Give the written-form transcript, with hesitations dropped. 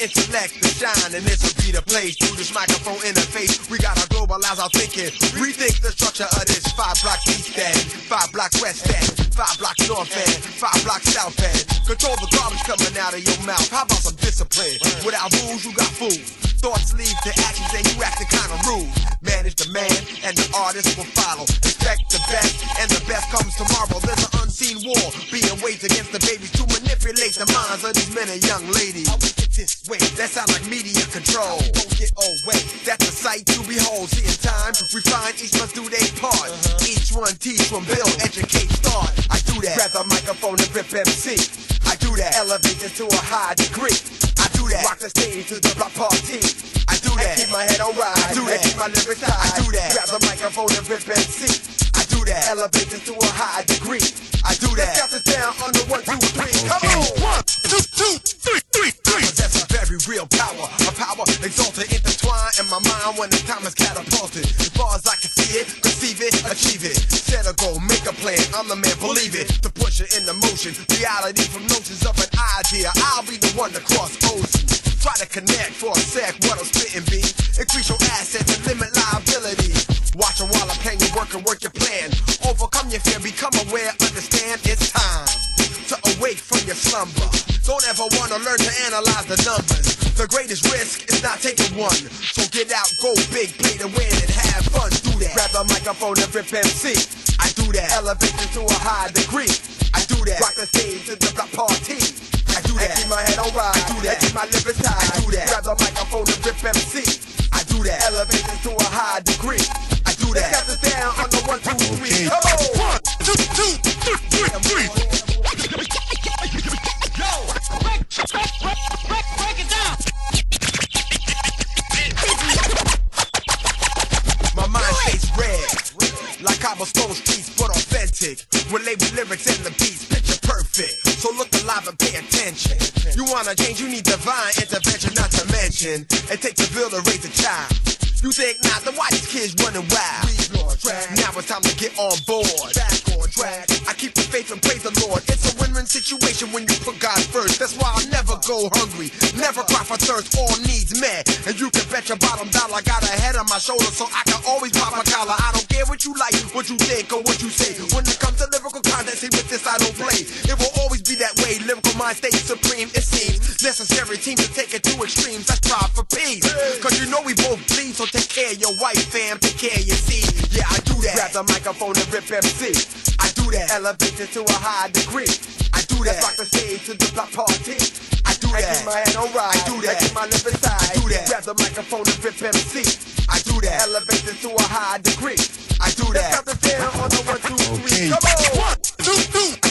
intellect to shine, and this will be the place. Through this microphone interface, we gotta globalize our thinking. Rethink the structure of this 5 block east end, 5 block west end, 5 block north end, 5 block south end. Control the garbage coming out of your mouth. How about some discipline? Without rules, you got food. Thoughts lead to actions and you acting kinda rude. Manage the man and the artist will follow. Expect the best and the best comes tomorrow. There's an unseen war being waged against the babies to manipulate the minds of these men and young ladies. How we get this way? That sound like media control. Don't get away. That's a sight to behold. See, in time, refine, each must do their part. Each one teach, one build, educate, start. I do that. Grab the microphone and rip MC. I do that. Elevate this to a high degree. I do that. Rock the stage to the block party. I do that. And keep my head on ride. I do that. And keep my lyrics high. I do that. Grab the microphone and rip MC. I do that. Elevate this to a high degree. I do that. Let's count this down on the 1, 2, 3. Come on. 1, 2, 3. I possess a very real power. A power exalted, intertwined in my mind when the time is catapulted. As far as I can see it, perceive it, achieve it. Set a goal, make a plan. I'm the man, believe it. To push it into motion. Reality from notions of an idea. I'll be the one to cross oceans. Try to connect for a sec what I'm spitting be. Increase your assets and limit liability. Watch them while I'm playing your work and work your plan. Overcome your fear, become aware, understand it's time to awake from your slumber. Don't ever want to learn to analyze the numbers. The greatest risk is not taking one. So get out, go big, play to win and have fun. Do that. Grab the microphone and rip MC. I do that. Elevate to a high degree. I do that. Rock the stage to the block party. I do that. And keep my head on ride. I do that. And keep my lyrics high. I do that. Grab the microphone and rip MC. I do that. Elevate to a high degree. I do that. Let's count this down on the 1, 2, 3. Come on. 1, 2, 3. Yo, break it down. My mind stays red, like cobblestone streets, but authentic. With label lyrics and the beats, picture perfect. So look alive and pay attention. You wanna change, you need divine intervention, not to mention it takes a village to raise a child. You think not, then why these kids running wild? Now it's time to get on board. Back on track. I keep the faith and praise the Lord. It's a win-win situation when you put God first. That's why I'll never go hungry, never cry for thirst. All needs met, and you can bet your bottom dollar. Got a head on my shoulder, so I can always pop my collar. I don't care what you like, what you think, or what you say. When it comes to lyrical content, see with this I don't play. It will always be that way. Lyrical mind stays supreme. It seems necessary team to take it to extremes. That's pride for peace. Cause you know we both bleed, so take care of your wife, fam. Take care of your seed. Yeah, I do that. Grab the microphone and rip MC. I do that. Elevate it to a high degree. I do that. Rock the stage to the block party. I do that. I keep my head on ride. I do that. I keep my lyrics high. I do that. Grab the microphone and rip MC. I do that. Elevate it to a high degree. I do that. Let's count this down on the 1, 2, 3. Come on. 1, 2, 3.